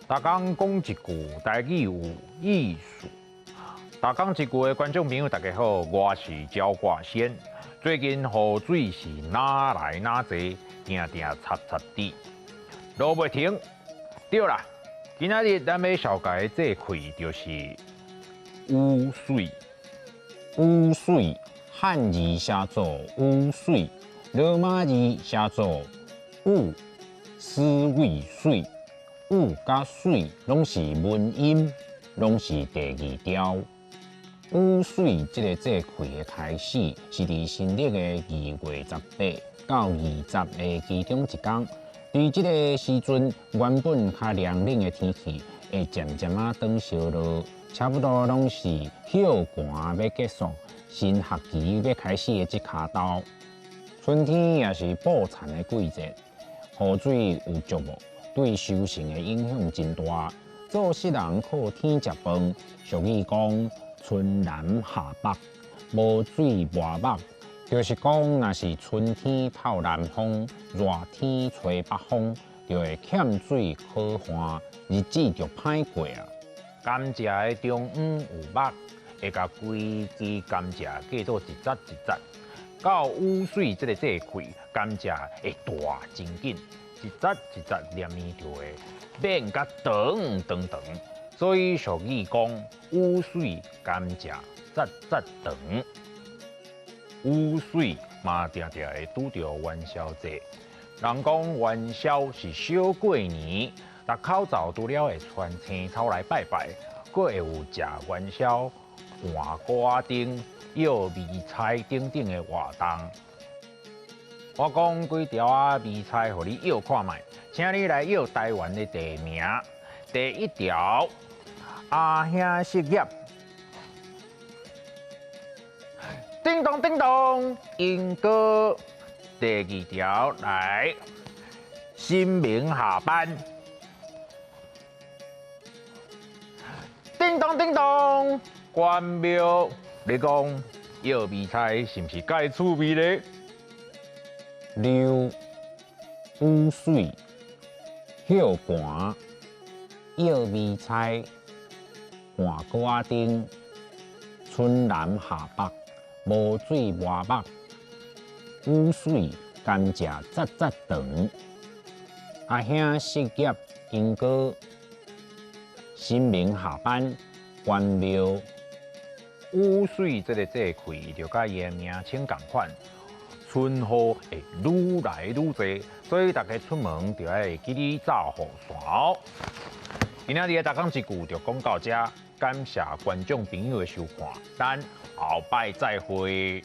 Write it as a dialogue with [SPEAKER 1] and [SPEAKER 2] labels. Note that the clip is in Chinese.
[SPEAKER 1] 大讲讲一句台语有意思。大讲一句的观众朋友，大家好，我是焦挂先。最近雨水是哪来哪坐，定定擦擦滴，落袂停。对啦，今仔日咱要小解这块就是污水。
[SPEAKER 2] 污水汉字写作污水，罗马字写作污，思为水。污甲水拢是文音，拢是第二条。污水这个块的开始是伫新历的2月18到20的其中一天。伫这个时阵，原本较凉冷的天气会渐渐转烧落，差不多拢是休寒要结束，新学期要开始的这卡刀。春天也是捕蝉的季节，雨水有足无？对收成的影响真大。做事人靠天食饭，俗语讲春南夏北，无水无目，就是讲若是春天透南风，热天吹北风，就会欠水可旱，日子就歹过啊。
[SPEAKER 1] 甘蔗的中央有目，会甲规支甘蔗隔到一节一节。到污水这块，甘蔗会大真紧。一节一节黏黏就会变甲长长长，所以俗语讲污水甘蔗节节长。污水嘛，常常会拄着元宵节。人讲元宵是小过年，逐口罩除了会穿青草来拜拜，佫会有食元宵、换瓜丁、摇米菜等等的活动。我讲几条米菜，互你摇看卖，请你来摇台湾的地名。第一条，阿兄失业。叮咚叮咚，英哥。第二条来，新明下班。叮咚叮咚，关庙。你讲摇米菜是不是介趣味咧？
[SPEAKER 2] 溜污水、休寒、摇米菜、换瓜丁、春南夏北、无水无目、污水甘蔗节节长、阿兄失业因果、新明下班、关庙。
[SPEAKER 1] 污水这块就甲伊的名称同款。春雨会愈来愈多，所以大家出门就要记得罩雨伞哦。今仔日的大讲一句就讲到这，感谢观众朋友的收看，咱后摆再会。